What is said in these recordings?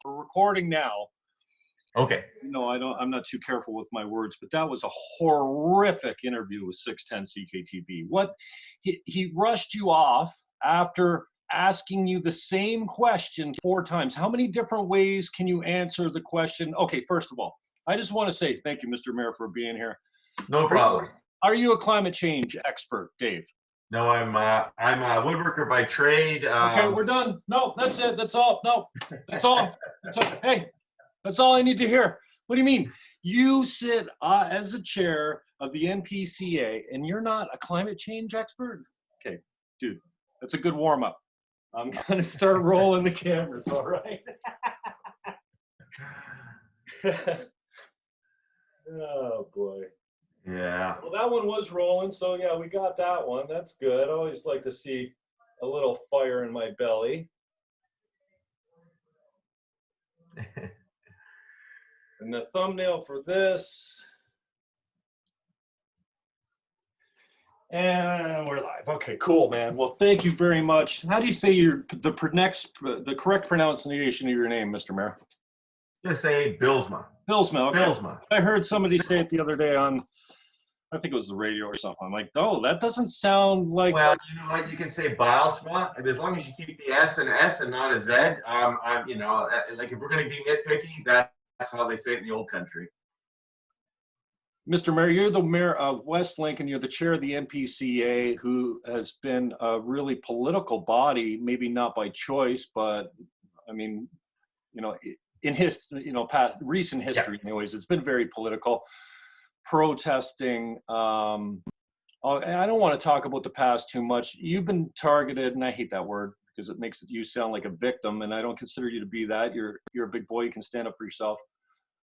We're recording now. Okay. No, I'm not too careful with my words, but that was a horrific interview with 610 CKTB. What he rushed you off after asking you the same question 4 times. How many different ways can you answer the question? Okay, first of all, I just want to say thank you, Mr. Mayor, for being here. No problem. Are you a climate change expert, Dave? No, I'm a woodworker by trade. Okay, we're done. No, that's it. That's all. No, that's all. Hey, that's all I need to hear. What do you mean? You sit as a chair of the NPCA and you're not a climate change expert? Okay, dude, that's a good warm up. I'm going to start rolling the cameras, all right? Oh, boy. Yeah. Well, that one was rolling, so yeah, we got that one. That's good. I always like to see a little fire in my belly. And the thumbnail for this. And we're live. Okay, cool, man. Well, thank you very much. How do you say the correct pronunciation of your name, Mr. Mayor? Just say Bylsma. Bylsma, okay. Bylsma. I heard somebody say it the other day on, I think it was the radio or something. I'm like, oh, that doesn't sound like. Well, you know what? You can say Bylsma, as long as you keep the S and not a Z. Like if we're going to be nitpicky, that's how they say it in the old country. Mr. Mayor, you're the mayor of West Lincoln. You're the chair of the NPCA, who has been a really political body, maybe not by choice, but I mean, in recent history, anyways, it's been very political. Protesting. I don't want to talk about the past too much. You've been targeted, and I hate that word because it makes you sound like a victim, and I don't consider you to be that. You're a big boy. You can stand up for yourself.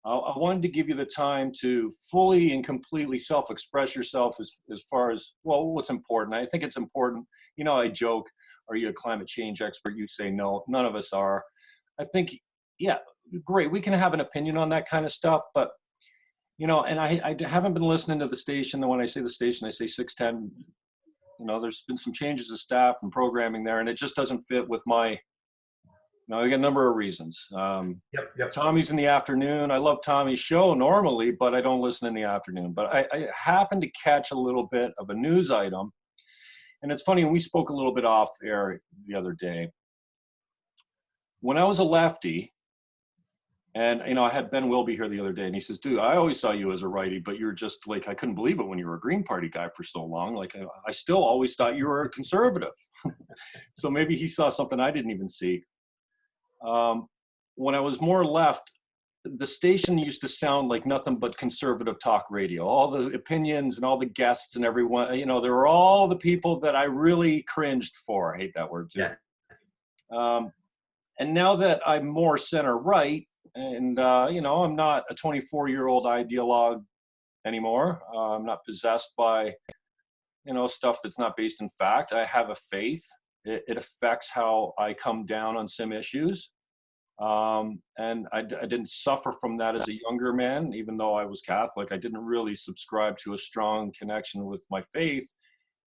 I wanted to give you the time to fully and completely self-express yourself as far as, well, what's important. I think it's important. I joke, are you a climate change expert? You say no. None of us are. I think, yeah, great. We can have an opinion on that kind of stuff, but and I haven't been listening to the station. And when I say the station, I say 610. There's been some changes of staff and programming there, and it just doesn't fit with my. I got a number of reasons. Yep. Tommy's in the afternoon. I love Tommy's show normally, but I don't listen in the afternoon. But I happened to catch a little bit of a news item, and it's funny. We spoke a little bit off air the other day. When I was a lefty. And, I had Ben Wilby here the other day, and he says, dude, I always saw you as a righty, but you're just like, I couldn't believe it when you were a Green Party guy for so long. Like, I still always thought you were a conservative. So maybe he saw something I didn't even see. When I was more left, the station used to sound like nothing but conservative talk radio. All the opinions and all the guests and everyone, there were all the people that I really cringed for. I hate that word too. Yeah. And now that I'm more center-right, and, I'm not a 24-year-old ideologue anymore. I'm not possessed by, stuff that's not based in fact. I have a faith. It affects how I come down on some issues. And I didn't suffer from that as a younger man, even though I was Catholic. I didn't really subscribe to a strong connection with my faith.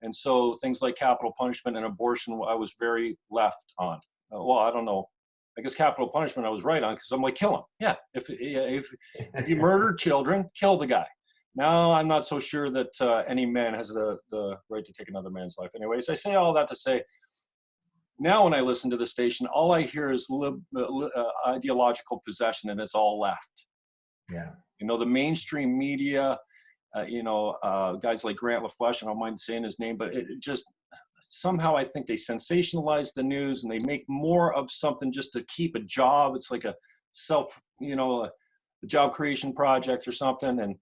And so things like capital punishment and abortion, I was very left on. Well, I don't know. I guess capital punishment I was right on because I'm like, kill him. Yeah, if you murder children, kill the guy. Now I'm not so sure that any man has the right to take another man's life. Anyways, I say all that to say, now when I listen to the station, all I hear is ideological possession, and it's all left. Yeah. The mainstream media, guys like Grant LaFleche, I don't mind saying his name, but it just somehow I think they sensationalize the news and they make more of something just to keep a job. It's like a a job creation project or something.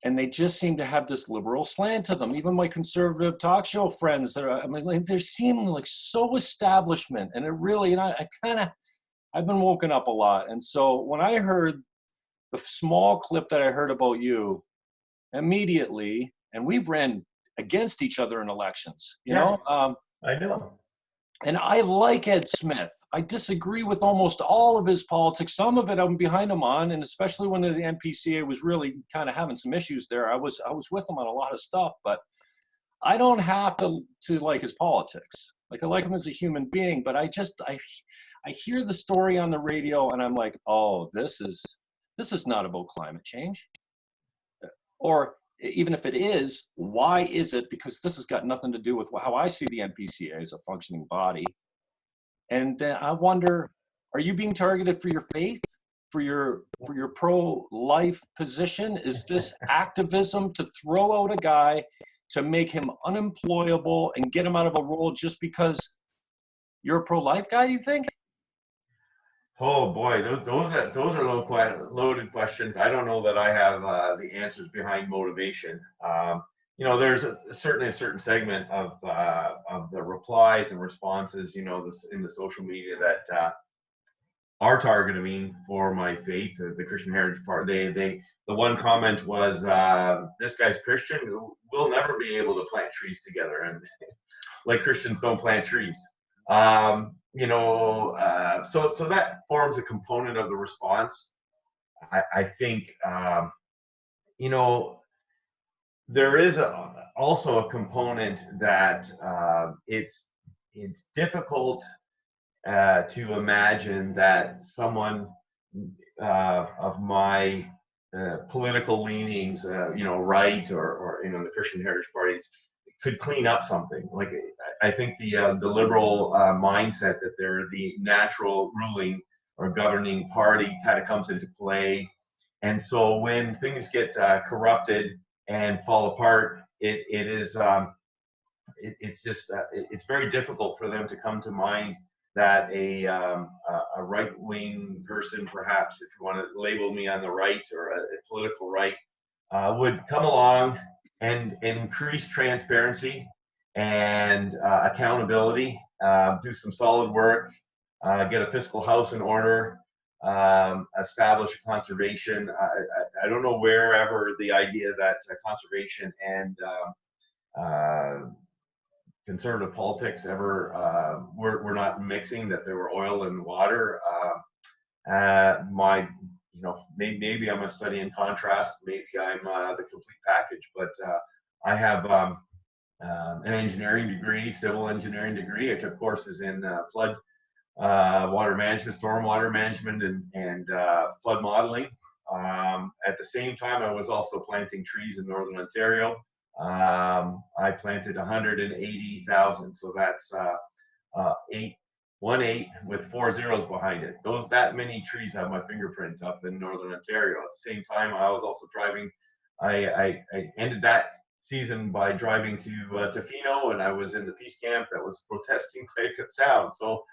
And they just seem to have this liberal slant to them. Even my conservative talk show friends, they seem like so establishment. And it really, I've been woken up a lot. And so when I heard the small clip that I heard about you, immediately, and we've ran against each other in elections, I know. And I like Ed Smith. I disagree with almost all of his politics. Some of it I'm behind him on, and especially when the NPCA was really kind of having some issues there, I was with him on a lot of stuff, but I don't have to like his politics. Like, I like him as a human being, but I I hear the story on the radio and I'm like, oh, this is not about climate change. Or even if it is, why is it? Because this has got nothing to do with how I see the NPCA as a functioning body. And then I wonder, are you being targeted for your faith, for your pro-life position? Is this activism to throw out a guy to make him unemployable and get him out of a role just because you're a pro-life guy, do you think? Oh boy, those are loaded questions. I don't know that I have the answers behind motivation. There's certainly a certain segment of the replies and responses, in the social media that are targeting me for my faith, the Christian Heritage part. The one comment was, "This guy's Christian. We'll never be able to plant trees together," and like Christians don't plant trees. So that forms a component of the response. I think, there is also a component that it's difficult to imagine that someone of my political leanings, right, or the Christian Heritage Party, could clean up something. Like, I think the liberal mindset that they're the natural ruling or governing party kind of comes into play, and so when things get corrupted and fall apart, it's very difficult for them to come to mind that a right-wing person, perhaps, if you want to label me on the right or a political right, would come along and increase transparency and accountability, do some solid work, get a fiscal house in order, establish conservation. I don't know wherever the idea that conservation and conservative politics ever were not mixing, that there were oil and water. Maybe I'm a study in contrast, maybe I'm the complete package, but I have an engineering degree, civil engineering degree. I took courses in flood water management, stormwater management, and flood modeling. At the same time, I was also planting trees in Northern Ontario. I planted 180,000, so that's 18 with 4 zeros behind it. That many trees have my fingerprint up in Northern Ontario. At the same time, I was also driving. I ended that season by driving to Tofino, and I was in the peace camp that was protesting Clayoquot Sound. So,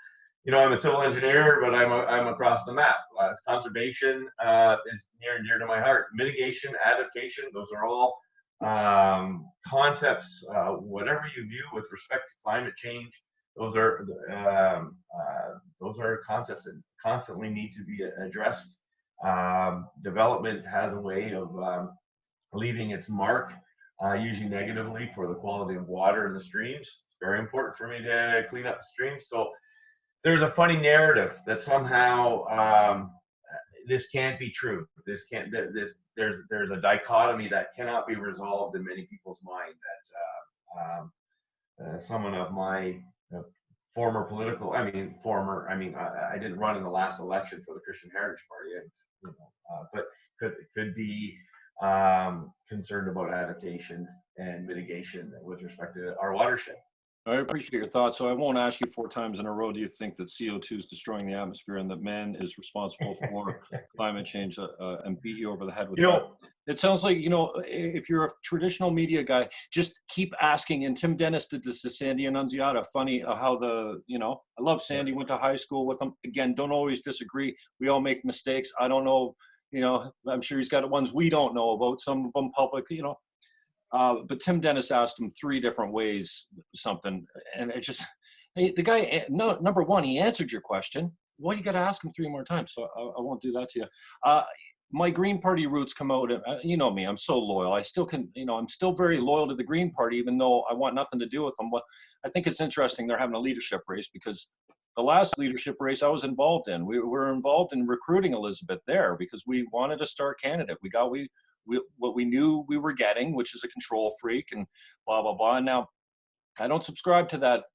I'm a civil engineer, but I'm across the map. Conservation is near and dear to my heart. Mitigation, adaptation, those are all concepts. Whatever you view with respect to climate change, those are concepts that constantly need to be addressed. Development has a way of leaving its mark, usually negatively, for the quality of water in the streams. It's very important for me to clean up the streams. So there's a funny narrative that somehow this can't be true. There's a dichotomy that cannot be resolved in many people's mind, that someone of my former political, I didn't run in the last election for the Christian Heritage Party, but could be concerned about adaptation and mitigation with respect to our watershed. I appreciate your thoughts. So I won't ask you 4 times in a row, do you think that CO2 is destroying the atmosphere and that man is responsible for climate change, and beat you over the head with that? It sounds like, if you're a traditional media guy, just keep asking. And Tim Dennis did this to Sandy Annunziata. Funny how I love Sandy, went to high school with him. Again, don't always disagree. We all make mistakes. I don't know, I'm sure he's got ones we don't know about, some of them public, but Tim Dennis asked him 3 different ways something, and it just, the guy, number one, he answered your question. Well, you got to ask him 3 more times, so I won't do that to you. My Green Party roots come out, you know me, I'm so loyal. I still can, I'm still very loyal to the Green Party, even though I want nothing to do with them. But I think it's interesting they're having a leadership race, because the last leadership race I was involved in, we were involved in recruiting Elizabeth there because we wanted a star candidate. We got what we knew we were getting, which is a control freak and blah, blah, blah. And now I don't subscribe to that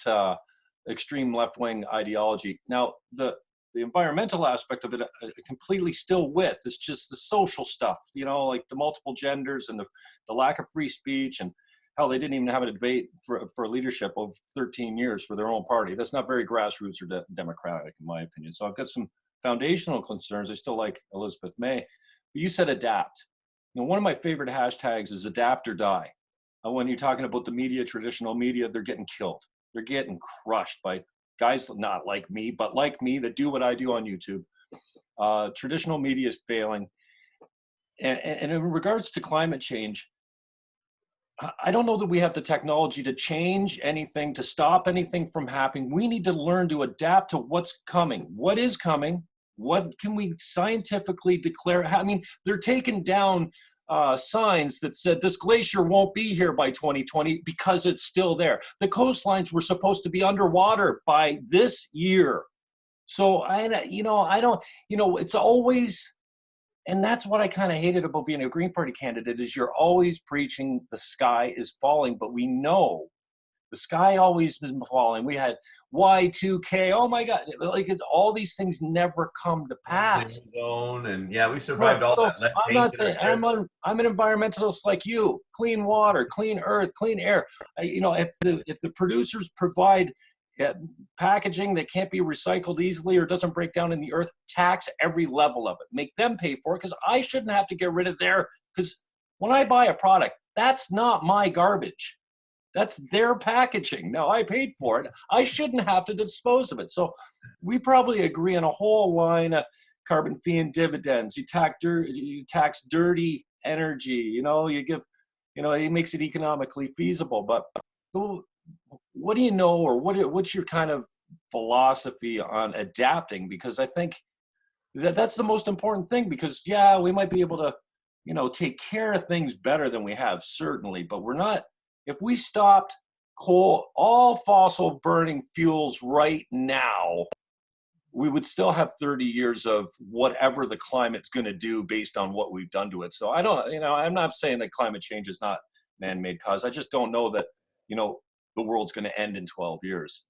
extreme left-wing ideology. Now, the the environmental aspect of it completely still with. It's just the social stuff, you know, like the multiple genders and the lack of free speech, and how they didn't even have a debate for leadership of 13 years for their own party. That's not very grassroots or democratic, in my opinion. So I've got some foundational concerns. I still like Elizabeth May. But you said adapt. You know, one of my favorite hashtags is adapt or die. When you're talking about the media, traditional media, they're getting killed. They're getting crushed by guys not like me, but like me, that do what I do on YouTube. Traditional media is failing. And in regards to climate change, I don't know that we have the technology to change anything, to stop anything from happening. We need to learn to adapt to what's coming. What is coming? What can we scientifically declare? I mean, they're taking down signs that said this glacier won't be here by 2020 because it's still there. The coastlines were supposed to be underwater by this year. So it's always, and that's what I kind of hated about being a Green Party candidate, is you're always preaching the sky is falling, but we know the sky always been falling. We had Y2K. Oh my God! Like all these things never come to pass. Zone, and yeah, we survived all So that. I'm not saying I'm an environmentalist like you. Clean water, clean earth, clean air. If the producers provide packaging that can't be recycled easily or doesn't break down in the earth, tax every level of it. Make them pay for it, because I shouldn't have to get rid of because when I buy a product, that's not my garbage. That's their packaging. Now, I paid for it. I shouldn't have to dispose of it. So we probably agree on a whole line of carbon fee and dividends. You tax dirty energy. It makes it economically feasible. But what do you know, or what's your kind of philosophy on adapting? Because I think that's the most important thing, because, yeah, we might be able to, take care of things better than we have, certainly, but we're not. If we stopped all fossil burning fuels right now, we would still have 30 years of whatever the climate's going to do based on what we've done to it. So I'm not saying that climate change is not man-made cause. I just don't know that, the world's going to end in 12 years.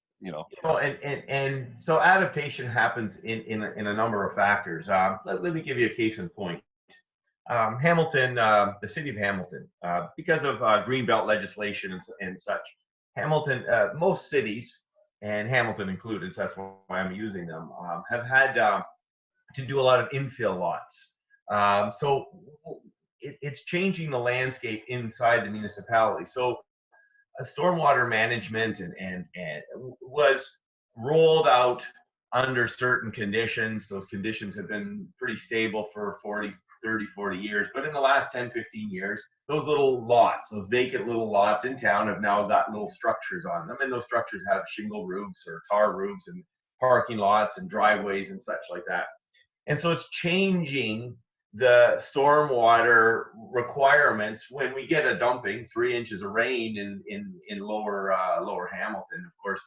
And so adaptation happens in a number of factors. Let me give you a case in point. Hamilton, the city of Hamilton, because of Greenbelt legislation and such, Hamilton, most cities, and Hamilton included, so that's why I'm using them, have had to do a lot of infill lots. So it's changing the landscape inside the municipality. So stormwater management and was rolled out under certain conditions. Those conditions have been pretty stable for 30, 40 years. But in the last 10, 15 years, those little lots, those vacant little lots in town have now got little structures on them. And those structures have shingle roofs or tar roofs and parking lots and driveways and such like that. And so it's changing the stormwater requirements when we get a dumping 3 inches of rain in lower Hamilton. Of course,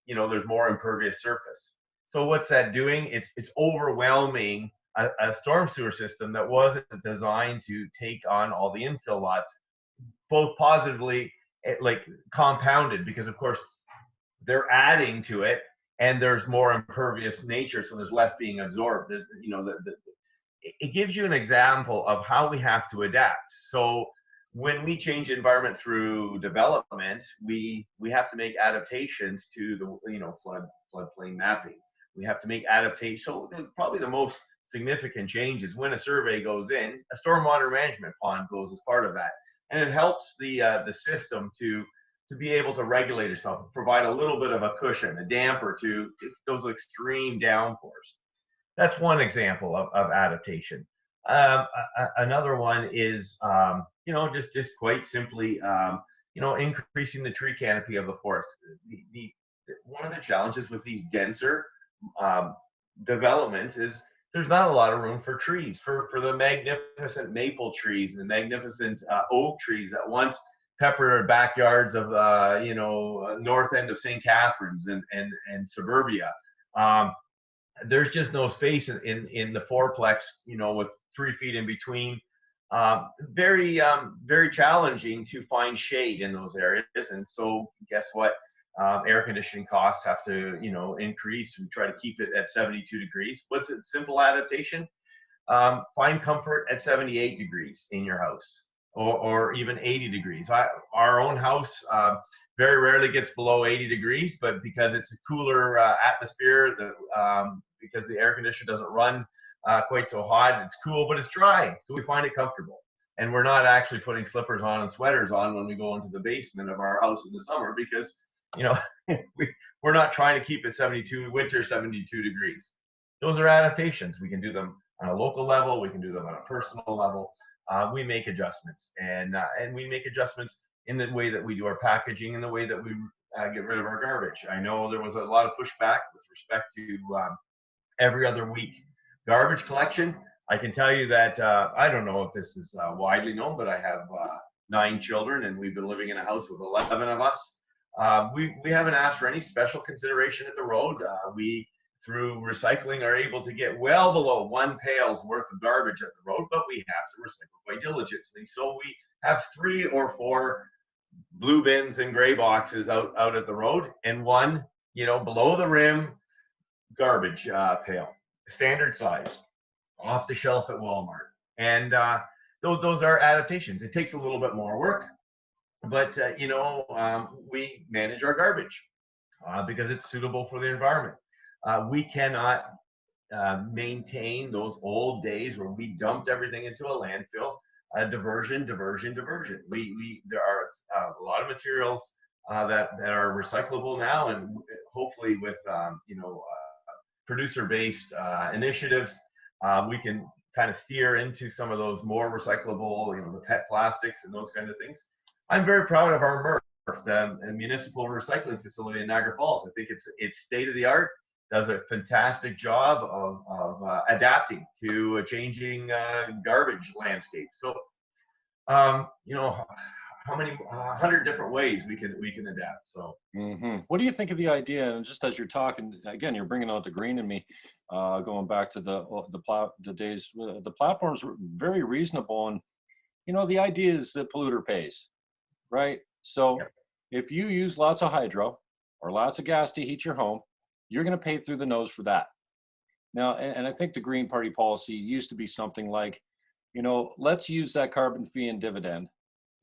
there's more impervious surface. So what's that doing? It's overwhelming a storm sewer system that wasn't designed to take on all the infill lots, both positively, like compounded, because of course they're adding to it and there's more impervious nature, so there's less being absorbed. It gives you an example of how we have to adapt. So when we change the environment through development, we have to make adaptations to the floodplain mapping. We have to make adaptations. So probably the most significant change is when a survey goes in, a stormwater management pond goes as part of that, and it helps the system to be able to regulate itself, provide a little bit of a cushion, a damper to those extreme downpours. That's one example of adaptation. Another one is, just quite simply, increasing the tree canopy of the forest. One of the challenges with these denser developments is there's not a lot of room for trees, for the magnificent maple trees and the magnificent oak trees that once peppered backyards of, north end of St. Catharines and suburbia. There's just no space in the fourplex, with 3 feet in between. Very challenging to find shade in those areas. And so guess what? Air conditioning costs have to, increase. We try to keep it at 72 degrees. What's a simple adaptation? Find comfort at 78 degrees in your house, or even 80 degrees. Our own house very rarely gets below 80 degrees, but because it's a cooler atmosphere, because the air conditioner doesn't run quite so hot, it's cool, but it's dry, so we find it comfortable. And we're not actually putting slippers on and sweaters on when we go into the basement of our house in the summer, because we're not trying to keep it 72 degrees. Those are adaptations. We can do them on a local level. We can do them on a personal level. We make adjustments, and we make adjustments in the way that we do our packaging, and the way that we get rid of our garbage. I know there was a lot of pushback with respect to every other week garbage collection. I can tell you that I don't know if this is widely known, but I have 9 children, and we've been living in a house with 11 of us. We haven't asked for any special consideration at the road. We, through recycling, are able to get well below 1 pail's worth of garbage at the road, but we have to recycle quite diligently. So we have 3 or 4 blue bins and gray boxes out at the road, and 1, below the rim garbage pail, standard size, off the shelf at Walmart. And those are adaptations. It takes a little bit more work, but we manage our garbage because it's suitable for the environment. We cannot maintain those old days where we dumped everything into a landfill. Diversion. There are a lot of materials that are recyclable now, and hopefully with producer-based initiatives, we can kind of steer into some of those more recyclable, the PET plastics and those kind of things. I'm very proud of our MRF, the municipal recycling facility in Niagara Falls. I think it's state of the art. Does a fantastic job of adapting to a changing garbage landscape. So, how many 100 different ways we can adapt. So, What do you think of the idea? And just as you're talking, again, you're bringing out the green in me. Going back to the days, the platforms were very reasonable, and the idea is that polluter pays, right? So, if you use lots of hydro or lots of gas to heat your home, you're going to pay through the nose for that. Now, and I think the Green Party policy used to be something like, let's use that carbon fee and dividend.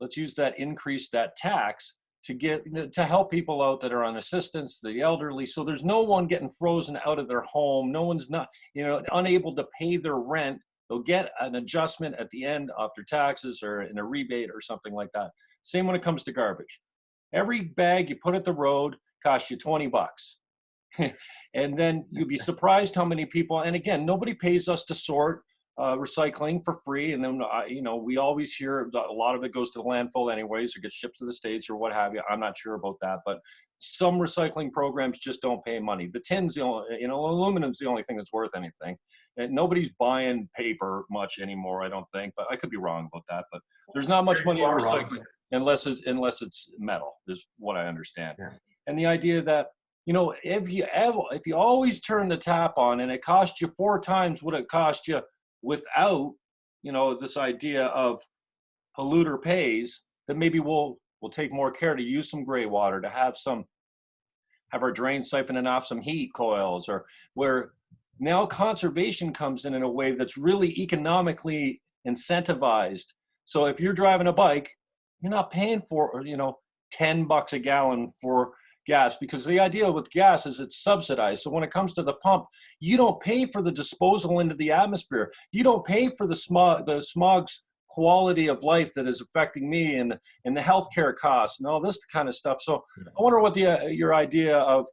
Let's use that that tax to help people out that are on assistance, the elderly. So there's no one getting frozen out of their home. No one's not, unable to pay their rent. They'll get an adjustment at the end after taxes or in a rebate or something like that. Same when it comes to garbage. Every bag you put at the road costs you $20. And then you'd be surprised how many people, and again, nobody pays us to sort recycling for free. And then, we always hear a lot of it goes to the landfill anyways, or gets shipped to the States or what have you. I'm not sure about that, but some recycling programs just don't pay money. The tin's aluminum's the only thing that's worth anything. And nobody's buying paper much anymore, I don't think, but I could be wrong about that. But there's not much money in recycling unless it's metal, is what I understand. Yeah. And the idea that, if you always turn the tap on and it costs you 4 times what it cost you without, this idea of polluter pays, then maybe we'll take more care to use some gray water, to have our drains siphoning off some heat coils, or where now conservation comes in a way that's really economically incentivized. So if you're driving a bike, you're not paying for, $10 a gallon for gas, because the idea with gas is it's subsidized. So when it comes to the pump, you don't pay for the disposal into the atmosphere. You don't pay for the smog's quality of life that is affecting me, and the healthcare costs and all this kind of stuff. So I wonder what your idea of,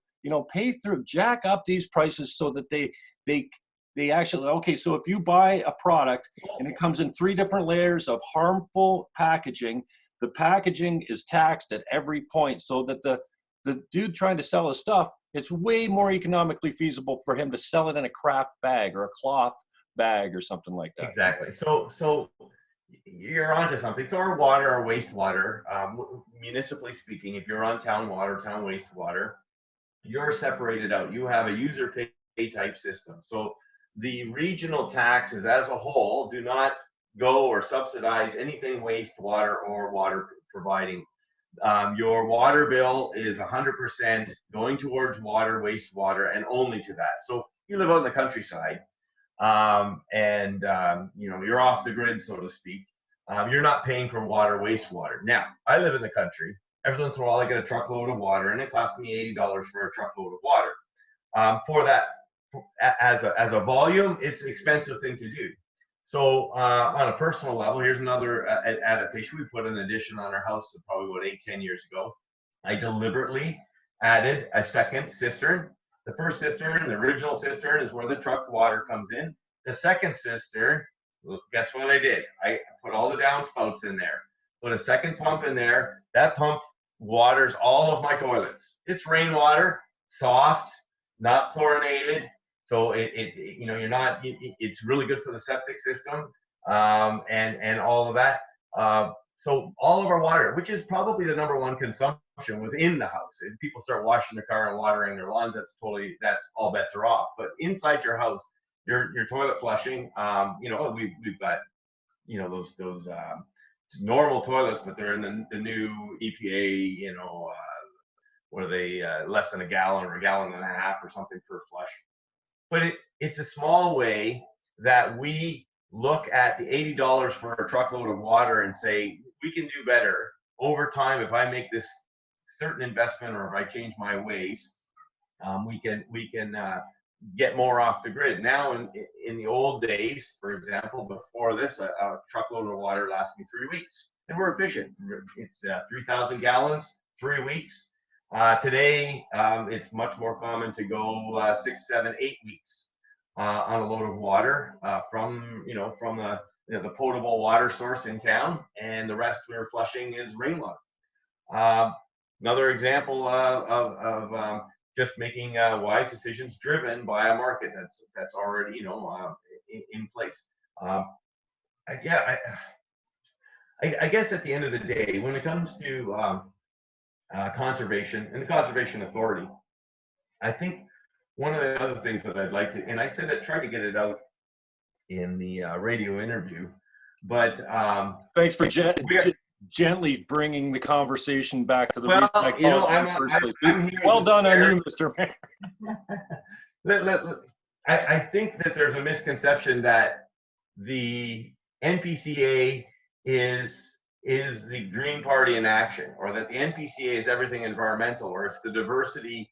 pay through, jack up these prices so that they actually, okay, so if you buy a product and it comes in 3 different layers of harmful packaging, the packaging is taxed at every point, so that the dude trying to sell his stuff, it's way more economically feasible for him to sell it in a craft bag or a cloth bag or something like that. Exactly. So you're onto something. So our water, our wastewater, municipally speaking, if you're on town water, town wastewater, you're separated out. You have a user pay type system. So the regional taxes as a whole do not go or subsidize anything wastewater or water providing. your water bill is 100% going towards water, wastewater, and only to that. So you live out in the countryside, you're off the grid, so to speak. You're not paying for water, wastewater. Now, I live in the country. Every once in a while, I get a truckload of water, and it costs me $80 for a truckload of water. For that, as a volume, it's an expensive thing to do. So on a personal level, here's another adaptation. We put an addition on our house probably about 8-10 years ago. I deliberately added a second cistern. The first cistern, the original cistern, is where the truck water comes in. The second cistern, guess what I did? I put all the downspouts in there. Put a second pump in there. That pump waters all of my toilets. It's rainwater, soft, not chlorinated. So it's really good for the septic system, and all of that. So all of our water, which is probably the number one consumption within the house. If people start washing their car and watering their lawns, that's all bets are off. But inside your house, your toilet flushing, we've got, those normal toilets, but they're in the new EPA, what are they, less than a gallon or a gallon and a half or something per flush. But it's a small way that we look at the $80 for a truckload of water and say, we can do better over time if I make this certain investment, or if I change my ways. We can get more off the grid. Now, in the old days, for example, before this, a truckload of water lasts me 3 weeks, and we're efficient. It's 3,000 gallons, 3 weeks. Today, it's much more common to go 6, 7, 8 weeks on a load of water from the potable water source in town, and the rest we're flushing is rainwater. Another example of just making wise decisions driven by a market that's already in place. I guess at the end of the day, when it comes to conservation and the Conservation Authority, I think one of the other things that I'd like to, and I said I tried to get it out in the radio interview, but thanks for gently bringing the conversation back to the reason I called in the first place. Well done on you, Mr. Mayor. I think that there's a misconception that the NPCA is the Green Party in action, or that the NPCA is everything environmental, or it's the diversity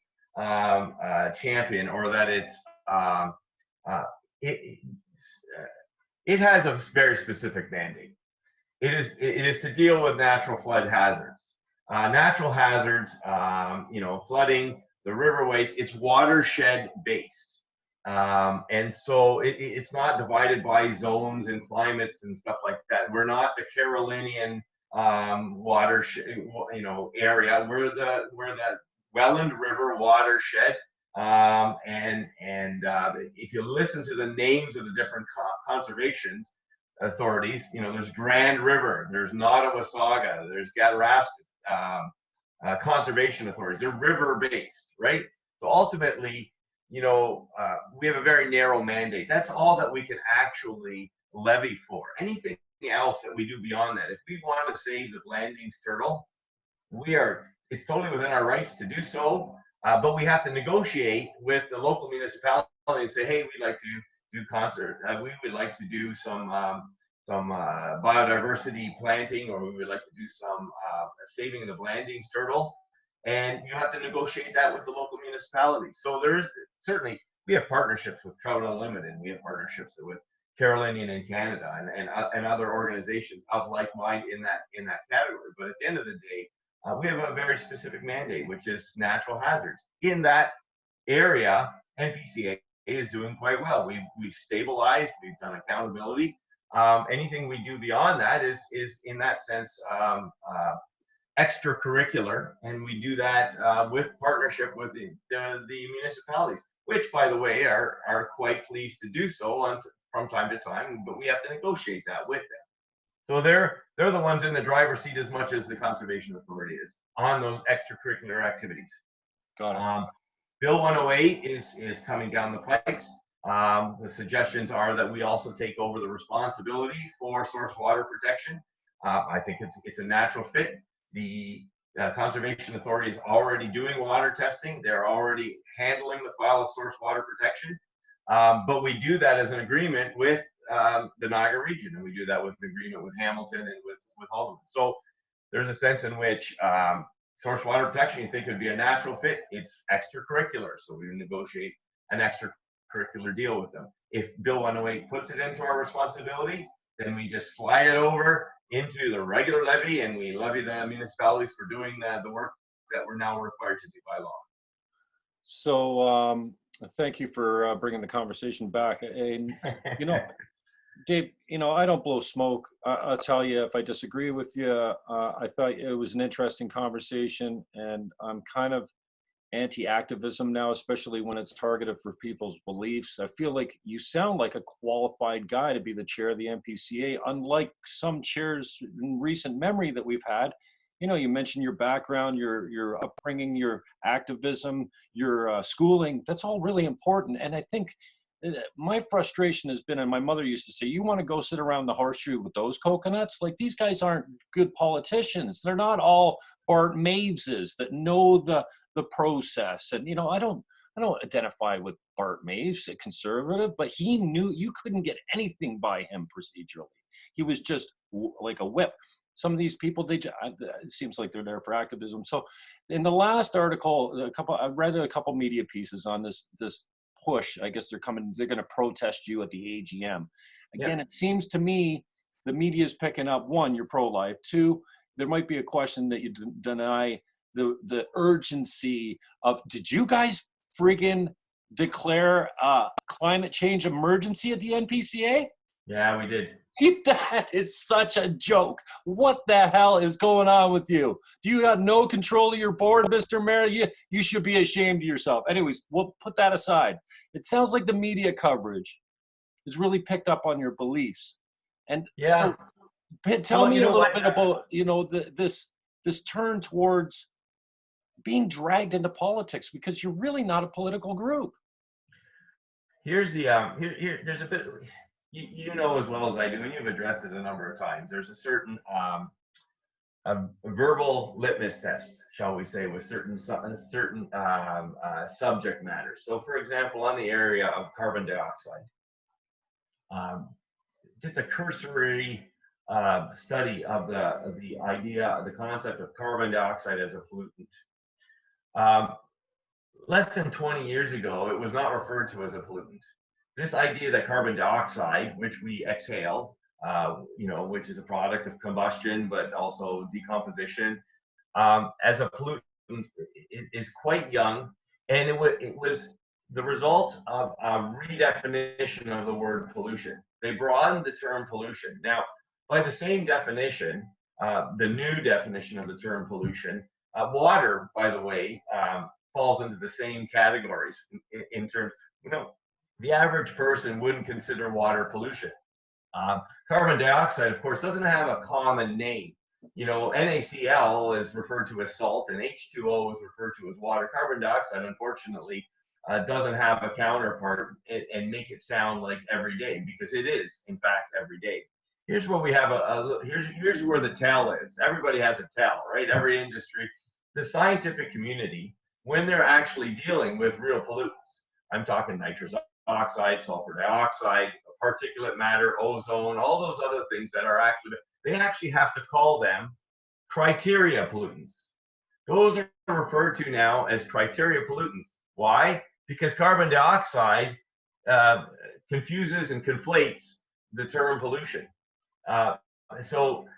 champion, or that it has a very specific mandate. It is to deal with natural flood hazards. Natural hazards, flooding, the riverways, it's watershed based. And so it's not divided by zones and climates and stuff like that. We're not the Carolinian watershed, area. We're the Welland River watershed. And if you listen to the names of the different conservations authorities, there's Grand River, there's Nottawasaga, there's Gadaraskas, conservation authorities. They're river based, right? So ultimately, we have a very narrow mandate. That's all that we can actually levy for. Anything else that we do beyond that, if we want to save the Blandings turtle, it's totally within our rights to do so. But we have to negotiate with the local municipality and say, hey, we'd like to do we would like to do some biodiversity planting, or we would like to do some saving of the Blandings turtle. And you have to negotiate that with the local municipality. So we have partnerships with Trout Unlimited, we have partnerships with Carolinian in Canada, and other organizations of like mind in that category. But at the end of the day, we have a very specific mandate, which is natural hazards. In that area, NPCA is doing quite well. We've stabilized, we've done accountability. Anything we do beyond that is in that sense extracurricular, and we do that with partnership with the municipalities, which, by the way, are quite pleased to do so from time to time, but we have to negotiate that with them. So they're the ones in the driver's seat as much as the Conservation Authority is on those extracurricular activities. Got it. Bill 108 is coming down the pipes. The suggestions are that we also take over the responsibility for source water protection. I think it's a natural fit. The Conservation Authority is already doing water testing. They're already handling the file of source water protection. But we do that as an agreement with the Niagara region, and we do that with an agreement with Hamilton and with Halden. So there's a sense in which source water protection, you think, would be a natural fit. It's extracurricular, so we negotiate an extracurricular deal with them. If Bill 108 puts it into our responsibility, then we just slide it over into the regular levy, and we levy the municipalities for doing the work that we're now required to do by law. So thank you for bringing the conversation back. And, Dave, I don't blow smoke. I'll tell you, if I disagree with you, I thought it was an interesting conversation, and I'm kind of anti-activism now, especially when it's targeted for people's beliefs. I feel like you sound like a qualified guy to be the chair of the NPCA, unlike some chairs in recent memory that we've had. You mentioned your background, your upbringing, your activism, your schooling. That's all really important. And I think my frustration has been, and my mother used to say, you want to go sit around the horseshoe with those coconuts? Like, these guys aren't good politicians. They're not all Bart Maveses that know the process. And, I don't identify with Bart Maves, a conservative, but he knew you couldn't get anything by him procedurally. He was just like a whip. Some of these people, it seems like they're there for activism. So in the last article, I read a couple media pieces on this push. I guess they're going to protest you at the AGM. Again, It seems to me the media is picking up, one, you're pro-life. Two, there might be a question that you deny the urgency of, did you guys friggin' declare a climate change emergency at the NPCA? Yeah, we did. That is such a joke. What the hell is going on with you? Do you have no control of your board, Mr. Mayor? You should be ashamed of yourself. Anyways, we'll put that aside. It sounds like the media coverage has really picked up on your beliefs. And so tell me a little bit about, this turn towards being dragged into politics, because you're really not a political group. Here's the there's a bit, you know as well as I do, and you've addressed it a number of times. There's a certain a verbal litmus test, shall we say, with certain subject matters. So, for example, on the area of carbon dioxide, just a cursory study of the idea, the concept of carbon dioxide as a pollutant. Less than 20 years ago, it was not referred to as a pollutant. This idea that carbon dioxide, which we exhale, which is a product of combustion, but also decomposition, as a pollutant is quite young. And it was the result of a redefinition of the word pollution. They broadened the term pollution. Now, by the same definition, the new definition of the term pollution, water, by the way, falls into the same categories in terms, the average person wouldn't consider water pollution. Carbon dioxide, of course, doesn't have a common name. NaCl is referred to as salt, and H2O is referred to as water. Carbon dioxide, unfortunately, doesn't have a counterpart and make it sound like every day, because it is, in fact, every day. Here's where we have here's where the tell is. Everybody has a tell, right? Every industry, the scientific community, when they're actually dealing with real pollutants, I'm talking nitrous oxide, sulfur dioxide, particulate matter, ozone, all those other things that are they actually have to call them criteria pollutants. Those are referred to now as criteria pollutants. Why? Because carbon dioxide confuses and conflates the term pollution. So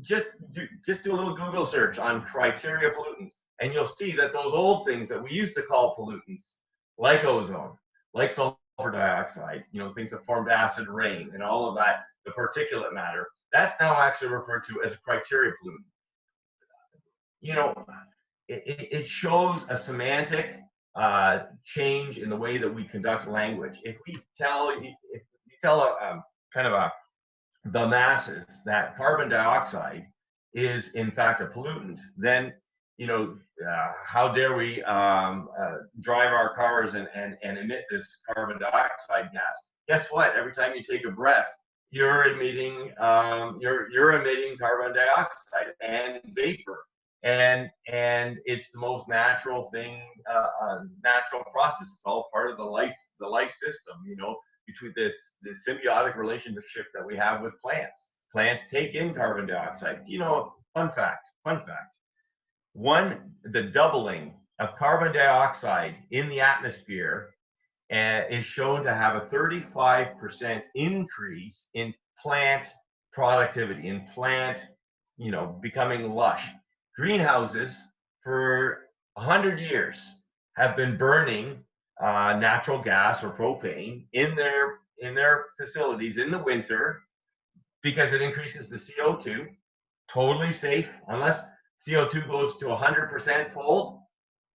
just do a little Google search on criteria pollutants, and you'll see that those old things that we used to call pollutants, like ozone, like sulfur dioxide, things that formed acid rain and all of that, the particulate matter, that's now actually referred to as a criteria pollutant. It shows a semantic change in the way that we conduct language. If you tell the masses that carbon dioxide is in fact a pollutant, then how dare we drive our cars and emit this carbon dioxide gas? Guess what? Every time you take a breath, you're emitting carbon dioxide and vapor. and it's the most natural thing, natural process. It's all part of the life system, you know, between the symbiotic relationship that we have with plants. Plants take in carbon dioxide. You know, fun fact. The doubling of carbon dioxide in the atmosphere is shown to have a 35% increase in plant productivity, in plant, you know, becoming lush. Greenhouses for 100 years have been burning natural gas or propane in their facilities in the winter because it increases the CO2. Totally safe, unless CO2 goes to 100% fold,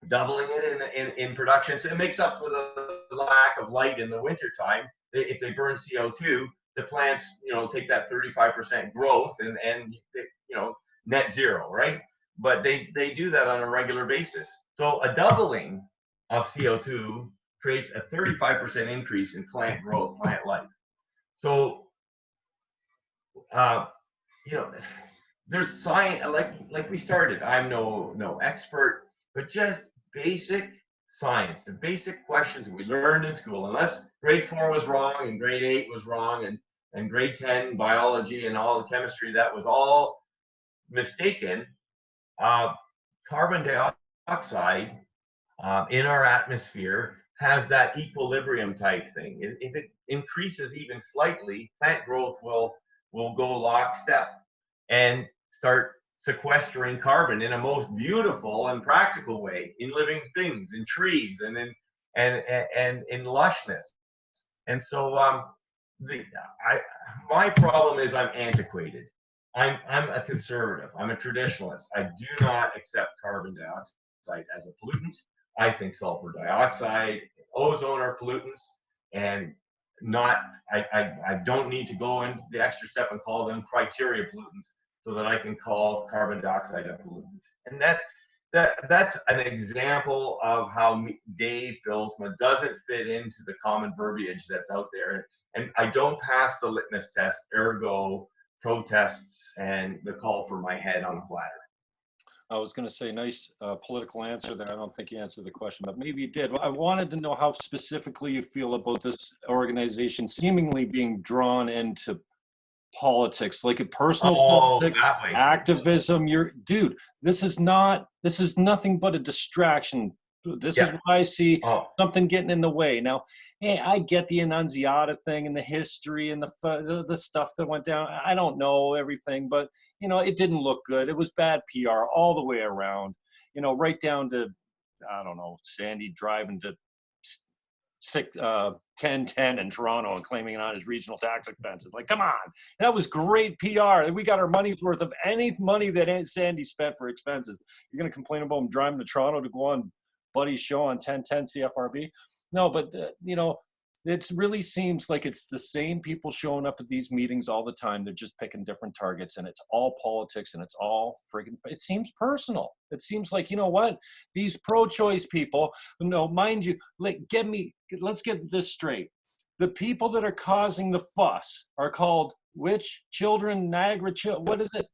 doubling it in production. So it makes up for the lack of light in the wintertime. If they burn CO2, the plants, you know, take that 35% growth and you know, net zero, right? But they do that on a regular basis. So a doubling of CO2 creates a 35% increase in plant growth, plant life. So, you know, there's science, like we started. I'm no expert, but just basic science, the basic questions we learned in school. Unless grade 4 was wrong and grade 8 was wrong, and grade 10 biology and all the chemistry, that was all mistaken. Carbon dioxide in our atmosphere has that equilibrium type thing. If it increases even slightly, plant growth will go lockstep and start sequestering carbon in a most beautiful and practical way in living things, in trees, and in lushness. And so my problem is I'm antiquated. I'm a conservative. I'm a traditionalist. I do not accept carbon dioxide as a pollutant. I think sulfur dioxide, ozone are pollutants, and I don't need to go in the extra step and call them criteria pollutants so that I can call carbon dioxide a pollutant. And that's an example of how Dave Bylsma doesn't fit into the common verbiage that's out there. And I don't pass the litmus test, ergo protests and the call for my head on a platter. I was going to say, nice political answer there. I don't think you answered the question, but maybe you did. I wanted to know how specifically you feel about this organization seemingly being drawn into politics, like a personal politics, activism. Dude, this is nothing but a distraction. This is what I see, something getting in the way. Now, hey, I get the Annunziata thing and the history and the stuff that went down. I don't know everything, but, you know, it didn't look good. It was bad PR all the way around, you know, right down to, I don't know, Sandy driving to 1010 in Toronto and claiming it on his regional tax expenses. Like, come on, that was great PR. We got our money's worth of any money that Sandy spent for expenses. You're going to complain about him driving to Toronto to go on Buddy's show on 1010 CFRB? No, but, you know, it really seems like it's the same people showing up at these meetings all the time. They're just picking different targets, and it's all politics, and it's all friggin', it seems personal. It seems like, you know what, these pro-choice people, no, mind you, let's get this straight. The people that are causing the fuss are called which? Children, Niagara, what is it?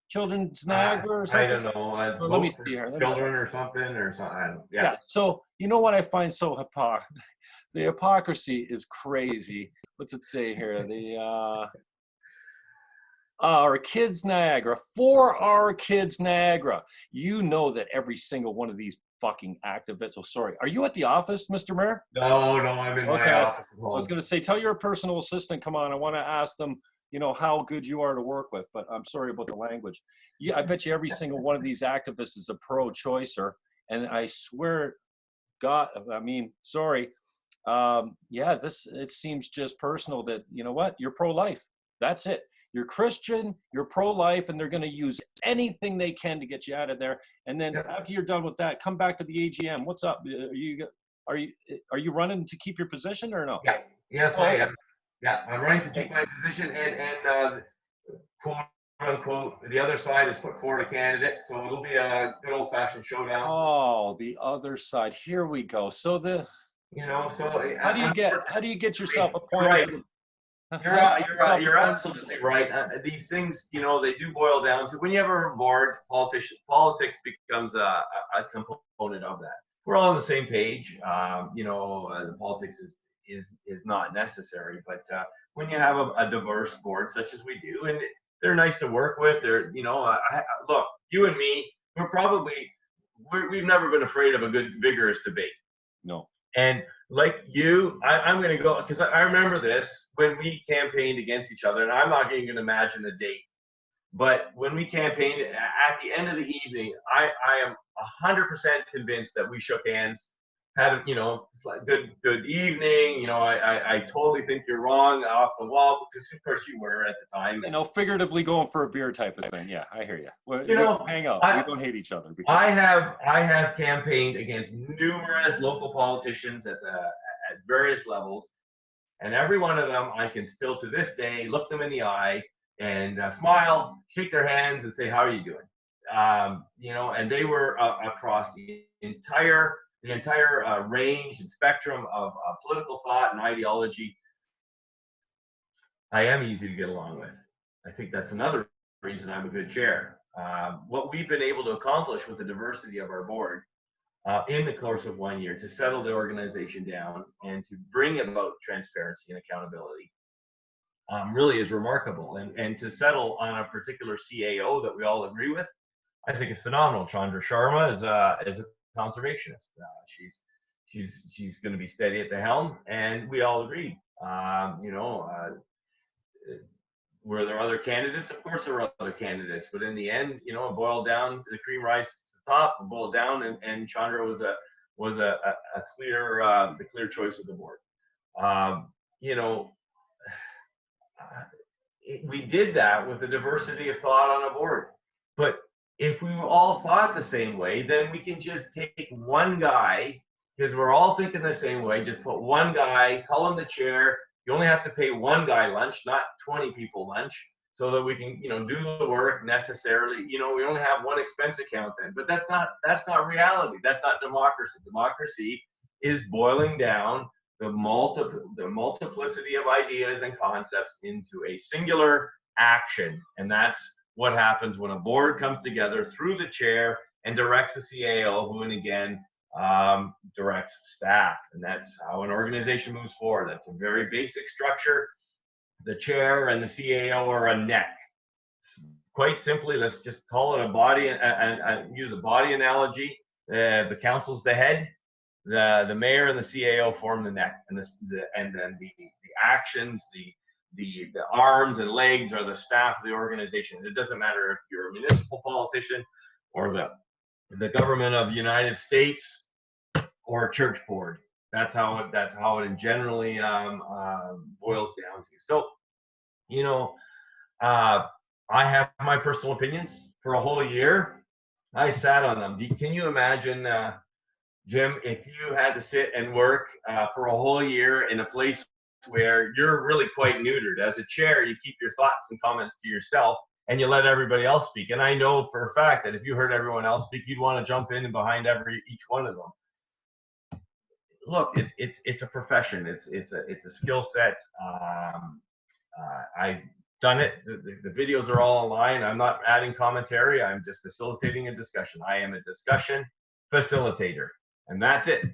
Children's Niagara or something? I don't know. Let me see here. Children or something. Yeah. So, you know what I find so the hypocrisy is crazy. What's it say here? Our Kids Niagara, For Our Kids Niagara. You know that every single one of these fucking activists. Oh, sorry. Are you at the office, Mr. Mayor? No, I'm in my office at home. I was going to say, tell your personal assistant, come on. I want to ask them, you know, how good you are to work with, but I'm sorry about the language. Yeah, I bet you every single one of these activists is a pro-choicer, and I swear, God, I mean, sorry. It seems just personal that, you know what, you're pro-life. That's it. You're Christian, you're pro-life, and they're going to use anything they can to get you out of there. And then after you're done with that, come back to the AGM. What's up? Are you running to keep your position or no? Yeah. Yes, I am. Yeah, I'm running to keep my position, and quote unquote, the other side has put forward a candidate, so it'll be a good old-fashioned showdown. Oh, the other side. Here we go. So how do you get yourself appointed? You're absolutely right. These things, they do boil down to when you have a board, politics becomes a component of that. We're all on the same page. The politics is not necessary, but when you have a diverse board such as we do, and they're nice to work with, look, you and me, we've never been afraid of a good, vigorous debate. No. And like you, I'm going to go, because I remember this when we campaigned against each other, and I'm not even going to imagine the date. But when we campaigned, at the end of the evening, I am 100% convinced that we shook hands, had it's like good evening. I totally think you're wrong, off the wall, because of course you were at the time. Figuratively going for a beer type of thing. Yeah, I hear you. We hang out. We don't hate each other. I have campaigned against numerous local politicians at various levels, and every one of them I can still to this day look them in the eye and smile, shake their hands, and say, "How are you doing?" And they were across the entire range and spectrum of political thought and ideology. I am easy to get along with. I think that's another reason I'm a good chair. What we've been able to accomplish with the diversity of our board in the course of 1 year to settle the organization down and to bring about transparency and accountability really is remarkable. And to settle on a particular CAO that we all agree with, I think is phenomenal. Chandra Sharma is a conservationist. She's going to be steady at the helm, and we all agreed. Were there other candidates? Of course there were other candidates, but in the end, it boiled down to the cream rise to the top, it boiled down, and Chandra was a clear the clear choice of the board. We did that with the diversity of thought on a board, but if we all thought the same way, then we can just take one guy, because we're all thinking the same way, just put one guy, call him the chair. You only have to pay one guy lunch, not 20 people lunch, so that we can, do the work necessarily. We only have one expense account then, but that's not reality. That's not democracy. Democracy is boiling down the multiplicity of ideas and concepts into a singular action, and that's what happens when a board comes together through the chair and directs the CAO, who, and again, directs staff. And that's how an organization moves forward. That's a very basic structure. The chair and the CAO are a neck. Quite simply, let's just call it a body and use a body analogy. The council's the head. The mayor and the CAO form the neck, and then the actions, the arms and legs are the staff of the organization. It doesn't matter if you're a municipal politician or the government of the United States or a church board. That's how it generally boils down to. So, I have my personal opinions. For a whole year, I sat on them. Can you imagine, Jim, if you had to sit and work for a whole year in a place where you're really quite neutered? As a chair, you keep your thoughts and comments to yourself, and you let everybody else speak. And I know for a fact that if you heard everyone else speak, you'd want to jump in and behind each one of them. Look, it's a profession. It's a skill set. I've done it. The videos are all online. I'm not adding commentary. I'm just facilitating a discussion. I am a discussion facilitator, and that's it.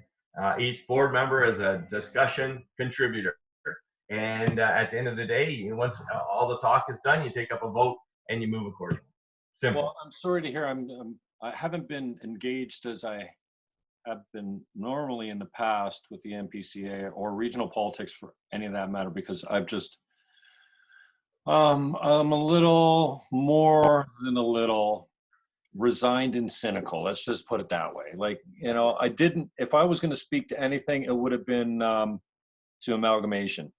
Each board member is a discussion contributor. And at the end of the day, once all the talk is done, you take up a vote and you move accordingly. Simple. Well, I'm sorry to hear I haven't been engaged as I have been normally in the past with the NPCA or regional politics for any of that matter, because I've just, I'm a little more than a little resigned and cynical. Let's just put it that way. Like, if I was going to speak to anything, it would have been to amalgamation.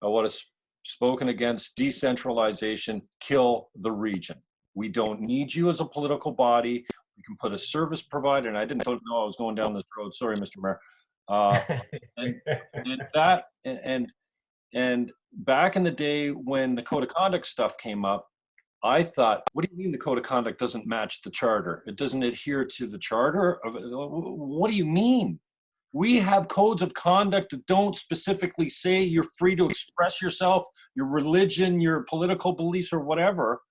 I would have spoken against decentralization, kill the region. We don't need you as a political body. We can put a service provider, and I didn't know I was going down this road. Sorry, Mr. Mayor. And back in the day when the code of conduct stuff came up, I thought, what do you mean the code of conduct doesn't match the charter? It doesn't adhere to the charter? What do you mean? We have codes of conduct that don't specifically say you're free to express yourself, your religion, your political beliefs, or whatever.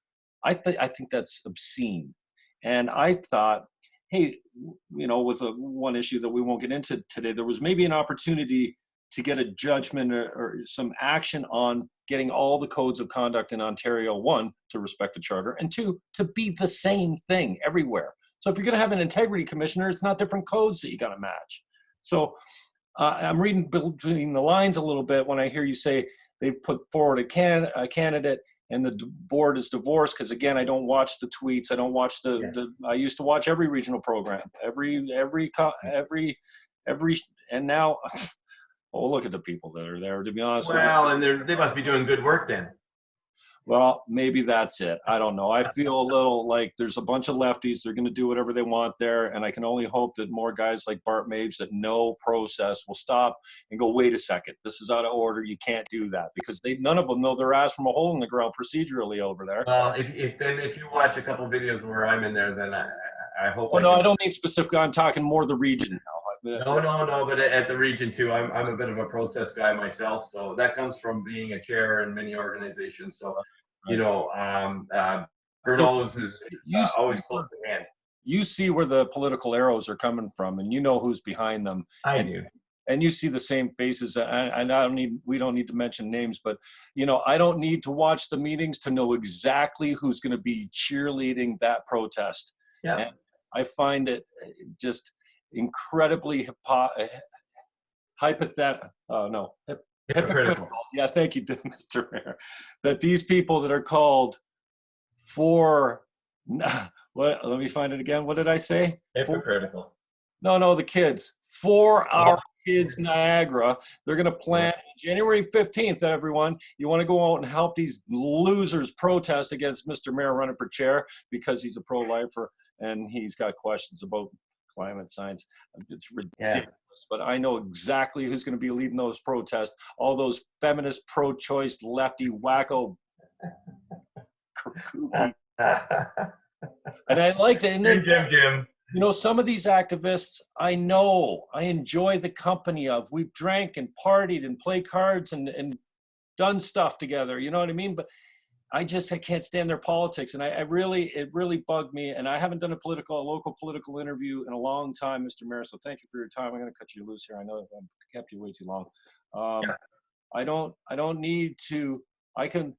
I think that's obscene. And I thought, hey, with one issue that we won't get into today, there was maybe an opportunity to get a judgment or some action on getting all the codes of conduct in Ontario, one, to respect the charter, and two, to be the same thing everywhere. So if you're going to have an integrity commissioner, it's not different codes that you got to match. So I'm reading between the lines a little bit when I hear you say they've put forward a candidate and the board is divorced, because again, I don't watch the tweets. I don't watch I used to watch every regional program, every, and now, oh, look at the people that are there, to be honest with you. Well, and they must be doing good work then. Well, maybe that's it. I don't know. I feel a little like there's a bunch of lefties. They're going to do whatever they want there. And I can only hope that more guys like Bart Maves that know process will stop and go, wait a second, this is out of order. You can't do that, because none of them know their ass from a hole in the ground procedurally over there. Well, if you watch a couple videos where I'm in there, then I hope. Oh, no, I don't mean specific. I'm talking more the region now. No, but at the region too, I'm a bit of a process guy myself, so that comes from being a chair in many organizations. So, Bruno's is always close to hand. You see where the political arrows are coming from, and you know who's behind them. I do. And you see the same faces, and we don't need to mention names, but I don't need to watch the meetings to know exactly who's going to be cheerleading that protest. Yeah. And I find it just incredibly hypothetical. Hypocritical. Yeah, thank you, Mr. Mayor. That these people that are called for what? Let me find it again. What did I say? Hypocritical. No, the kids. For Our Kids Niagara. They're going to plan January 15th, everyone. You want to go out and help these losers protest against Mr. Mayor running for chair because he's a pro-lifer and he's got questions about climate science. It's ridiculous. But I know exactly who's going to be leading those protests. All those feminist, pro-choice, lefty, wacko. And I like that. And Jim. Some of these activists, I enjoy the company of. We've drank and partied and played cards and done stuff together. You know what I mean? But I can't stand their politics. And it really bugged me. And I haven't done a local political interview in a long time, Mr. Mayor. So thank you for your time. I'm going to cut you loose here. I know I've kept you way too long. I don't need to, I can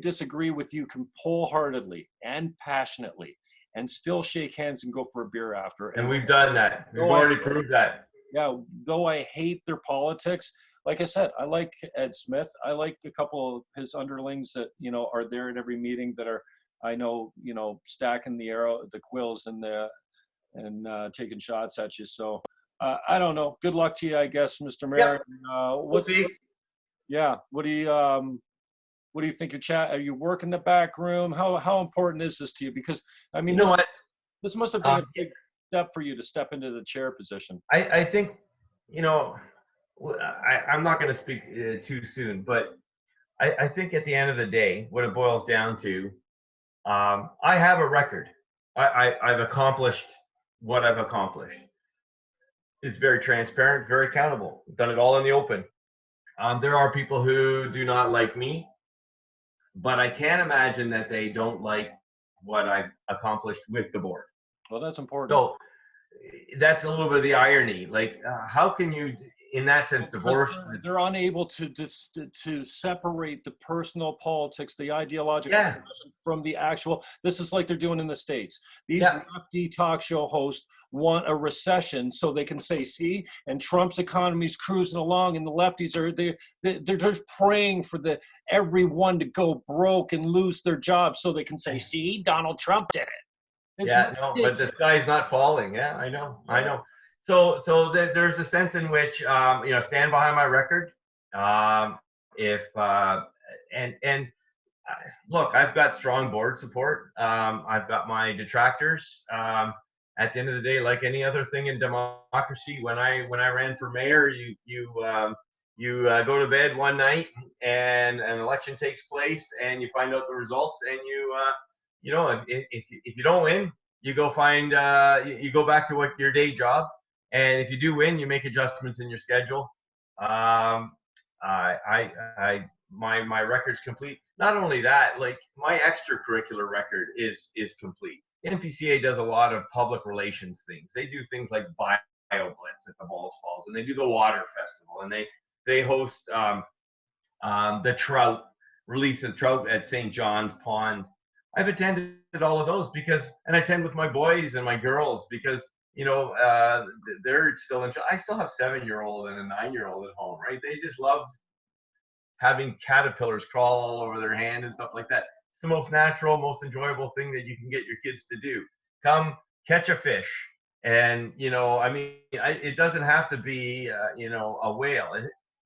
disagree with you wholeheartedly and passionately and still shake hands and go for a beer after. And we've done that. We've already proved that. Yeah, though I hate their politics, like I said, I like Ed Smith. I like a couple of his underlings that, are there at every meeting that are, stacking the quills and taking shots at you. So I don't know. Good luck to you, I guess, Mr. Mayor. We'll see. Yeah. What do you think your chat? Are you working the back room? How important is this to you? Because this must have been a big step for you to step into the chair position. I think, I'm not going to speak too soon, but I think at the end of the day, what it boils down to, I have a record. I've accomplished what I've accomplished. It's very transparent, very accountable. I've done it all in the open. There are people who do not like me, but I can't imagine that they don't like what I've accomplished with the board. Well, that's important. So that's a little bit of the irony. Like, how can you, in that sense, divorce? They're unable to separate the personal politics, the ideological from the actual. This is like they're doing in the States. These lefty talk show hosts want a recession so they can say, see, and Trump's economy's cruising along, and the lefties they're just praying for everyone to go broke and lose their jobs so they can say, see, Donald Trump did it. It's ridiculous. But the sky's not falling. Yeah, I know. So there's a sense in which stand behind my record. Look, I've got strong board support. I've got my detractors. At the end of the day, like any other thing in democracy, when I ran for mayor, you go to bed one night and an election takes place and you find out the results and if you don't win, you go find you go back to your day job And if you do win, you make adjustments in your schedule. My record's complete. Not only that, like my extracurricular record is complete. The NPCA does a lot of public relations things. They do things like Bio Blitz at the Balls Falls, and they do the Water Festival, and they host the trout release of trout at St. John's Pond. I've attended all of those and I attend with my boys and my girls because they're still in. I still have 7-year-old and a 9-year-old at home, right? They just love having caterpillars crawl all over their hand and stuff like that. It's the most natural, most enjoyable thing that you can get your kids to do. Come catch a fish. And, it doesn't have to be, a whale.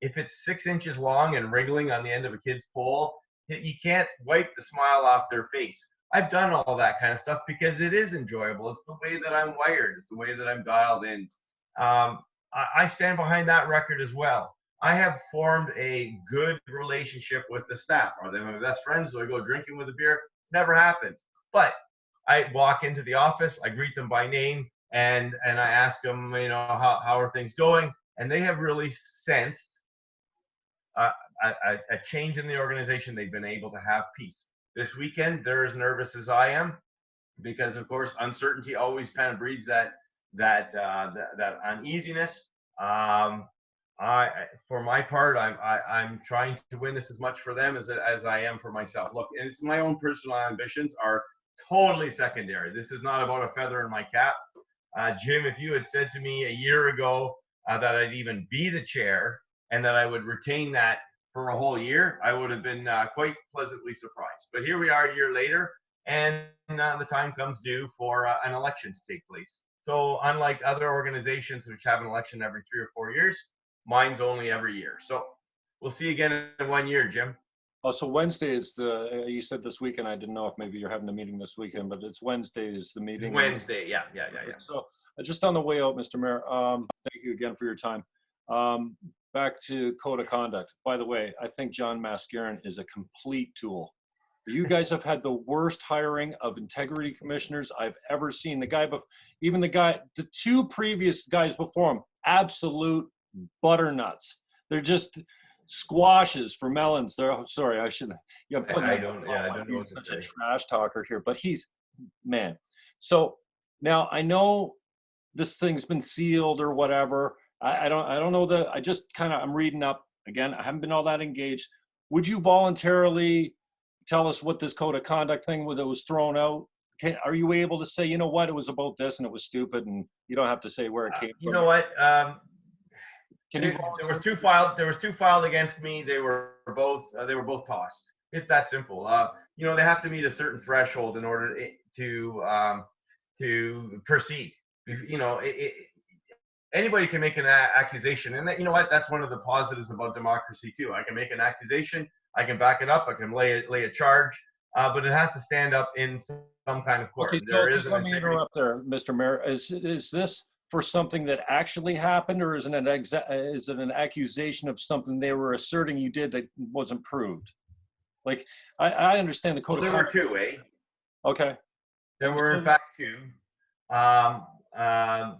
If it's 6 inches long and wriggling on the end of a kid's pole, you can't wipe the smile off their face. I've done all that kind of stuff because it is enjoyable. It's the way that I'm wired. It's the way that I'm dialed in. I stand behind that record as well. I have formed a good relationship with the staff. Are they my best friends? Do I go drinking with a beer? Never happened. But I walk into the office, I greet them by name, and I ask them, how are things going? And they have really sensed a change in the organization. They've been able to have peace. This weekend, they're as nervous as I am because, of course, uncertainty always kind of breeds that uneasiness. For my part, I'm trying to win this as much for them as I am for myself. Look, and it's my own personal ambitions are totally secondary. This is not about a feather in my cap. Jim, if you had said to me a year ago that I'd even be the chair and that I would retain that for a whole year, I would have been quite pleasantly surprised. But here we are a year later, and the time comes due for an election to take place. So unlike other organizations which have an election every 3 or 4 years, mine's only every year. So we'll see you again in 1 year, Jim. Oh, so Wednesday is you said this weekend. I didn't know if maybe you're having the meeting this weekend, but it's Wednesday is the meeting. Wednesday, yeah. So just on the way out, Mr. Mayor, thank you again for your time. Back to code of conduct. By the way, I think John Mascaron is a complete tool. You guys have had the worst hiring of integrity commissioners I've ever seen. The 2 previous guys before him, absolute butternuts. They're just squashes for melons. Sorry, I shouldn't. I don't know. Such a trash talker here, but he's man. So now I know this thing's been sealed or whatever. I don't know that. I just I'm reading up again. I haven't been all that engaged. Would you voluntarily tell us what this code of conduct thing that was thrown out? Are you able to say, you know what, it was about this and it was stupid, and you don't have to say where it came from? You know what? There was two filed against me. They were both tossed. It's that simple. They have to meet a certain threshold in order to proceed. Anybody can make an accusation, and that's one of the positives about democracy too. I can make an accusation, I can back it up, I can lay a charge, but it has to stand up in some kind of court. Okay, so just let me interrupt there, Mr. Mayor. Is this for something that actually happened, or is it an accusation of something they were asserting you did that wasn't proved? Like, I understand the code of conduct. There were 2, eh? Okay. There were in fact 2. I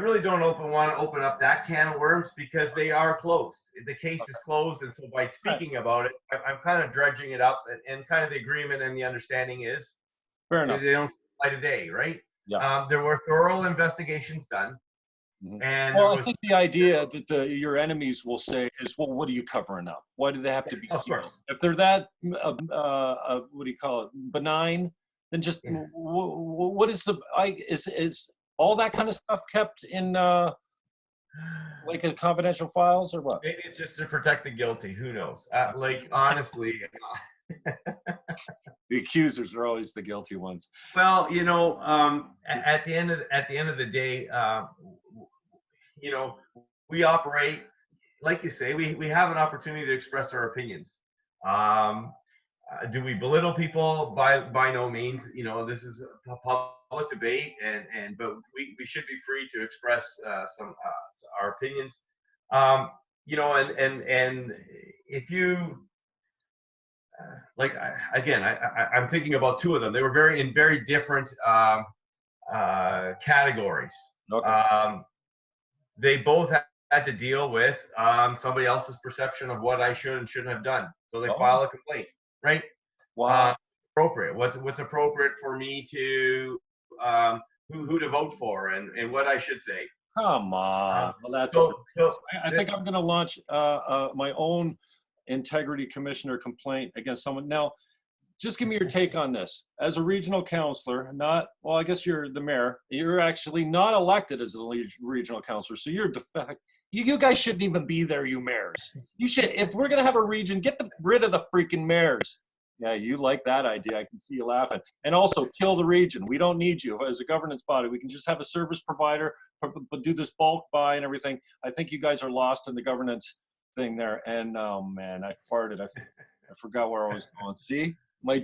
really don't want to open up that can of worms because they are closed. The case is closed, and so by speaking about it, I'm kind of dredging it up, and kind of the agreement and the understanding is fair enough. They don't light a day, right? Yeah. There were thorough investigations done. Mm-hmm. And I think the idea that your enemies will say is, well, what are you covering up? Why do they have to be sealed? Of course. If they're that, what do you call it, benign, then just what is is all that kind of stuff kept in like a confidential files or what? Maybe it's just to protect the guilty. Who knows? Honestly. The accusers are always the guilty ones. Well, at the end of the day, we operate, like you say, we have an opportunity to express our opinions. Do we belittle people? By no means. This is a public debate, but we should be free to express our opinions. And if you I'm thinking about two of them. They were in very different categories. Okay. They both had to deal with somebody else's perception of what I should and shouldn't have done. So they Oh, file a complaint, right? wow. Appropriate. What's appropriate for me to who to vote for and what I should say. Come on. Well, that's. So I think I'm going to launch my own integrity commissioner complaint against someone. Now, just give me your take on this. As a regional councillor, I guess you're the mayor. You're actually not elected as a regional councillor, so you're defect. You guys shouldn't even be there, you mayors. You should, if we're going to have a region, get rid of the freaking mayors. Yeah, you like that idea. I can see you laughing. And also, kill the region. We don't need you as a governance body. We can just have a service provider, but do this bulk buy and everything. I think you guys are lost in the governance thing there. And oh man, I farted. I forgot where I was going. See, my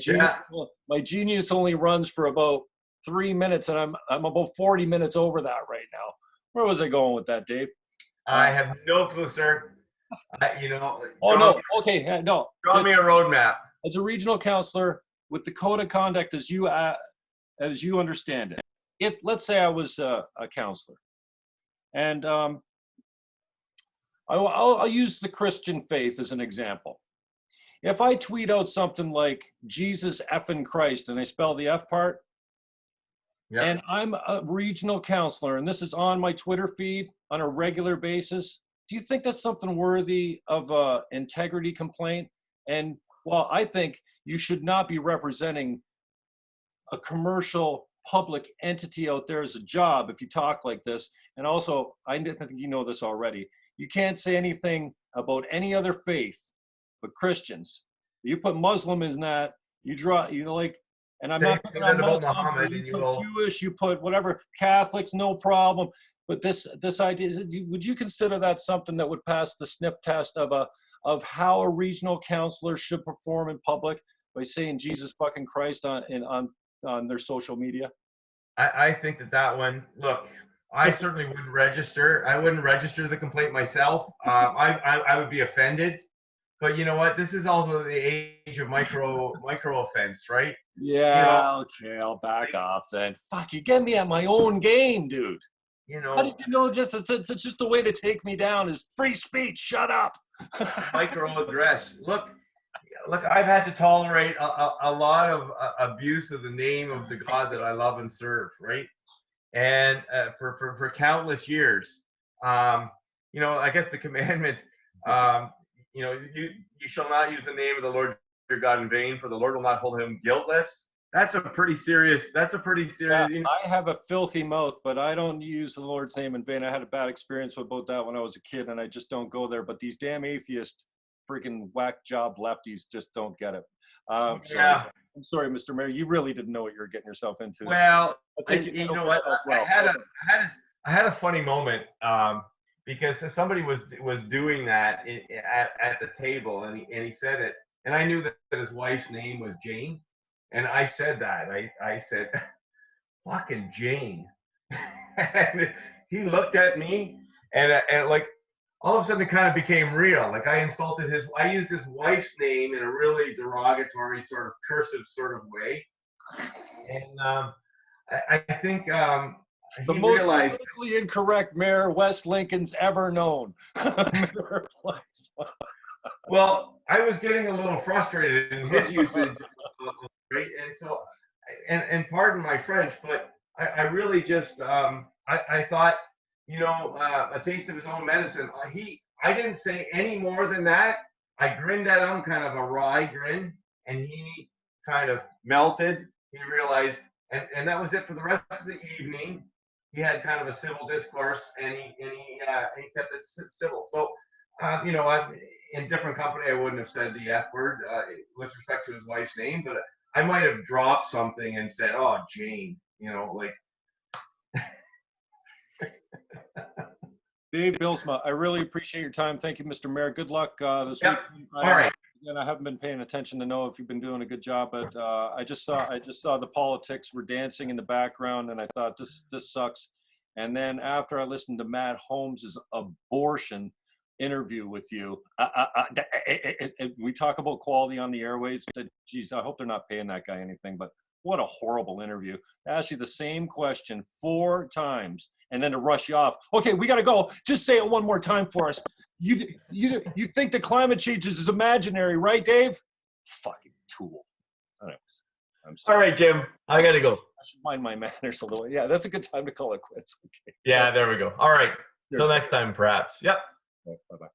genius only runs for about 3 minutes, and I'm about 40 minutes over that right now. Where was I going with that, Dave? I have no clue, sir. No. Okay, no. Draw me a roadmap. As a regional councillor, with the code of conduct as you understand it, if let's say I was a councillor, and I'll use the Christian faith as an example. If I tweet out something like Jesus effing Christ and I spell the F part, yep, and I'm a regional councillor and this is on my Twitter feed on a regular basis, do you think that's something worthy of an integrity complaint? And well, I think you should not be representing a commercial public entity out there as a job if you talk like this. And also, I think you know this already. You can't say anything about any other faith but Christians. You put Muslim in that, and I'm not putting on Muslims, you put Jewish, you put whatever, Catholics, no problem. But this idea, would you consider that something that would pass the sniff test of how a regional councillor should perform in public by saying Jesus fucking Christ on their social media? I think that one, look, I certainly wouldn't register. I wouldn't register the complaint myself. I would be offended. But you know what? This is also the age of micro offense, right? Yeah, okay, I'll back off then. Fuck, you get me at my own game, dude. How did you know it's just a way to take me down is free speech, shut up. Microaddress. Look, I've had to tolerate a lot of abuse of the name of the God that I love and serve, right? And for countless years, I guess the commandment, you shall not use the name of the Lord your God in vain, for the Lord will not hold him guiltless. That's a pretty serious. Yeah, I have a filthy mouth, but I don't use the Lord's name in vain. I had a bad experience about that when I was a kid, and I just don't go there. But these damn atheist, freaking whack job lefties just don't get it. I'm sorry, Mr. Mayor. You really didn't know what you were getting yourself into. Well, I think you know what? I had a funny moment because somebody was doing that at the table, and he said it, and I knew that his wife's name was Jane. And I said that. I said, fucking Jane. And he looked at me and like all of a sudden it kind of became real. Like I used his wife's name in a really derogatory sort of cursive sort of way. And I think the most politically incorrect mayor West Lincoln's ever known. Well, I was getting a little frustrated in his usage. Right, and so, and pardon my French, but I really just I thought, a taste of his own medicine. I didn't say any more than that. I grinned at him, kind of a wry grin, and he kind of melted. He realized, and that was it for the rest of the evening. He had kind of a civil discourse, and he kept it civil. So, in different company, I wouldn't have said the F word with respect to his wife's name, but I might have dropped something and said, "Oh, Jane," like. Dave Bylsma, I really appreciate your time. Thank you, Mr. Mayor. Good luck this week. All right. And I haven't been paying attention to know if you've been doing a good job, but I just saw the politics were dancing in the background, and I thought this sucks. And then after I listened to Matt Holmes's abortion, interview with you. We talk about quality on the airwaves. Geez, I hope they're not paying that guy anything, but what a horrible interview. Ask you the same question 4 times and then to rush you off. Okay, we got to go. Just say it one more time for us. You think the climate change is imaginary, right, Dave? Fucking tool. Anyways, I'm sorry. All right, Jim. I got to go. I should mind my manners a little. Yeah, that's a good time to call it quits. Okay. Yeah, there we go. All right. Till next time, perhaps. Yep. Bye-bye.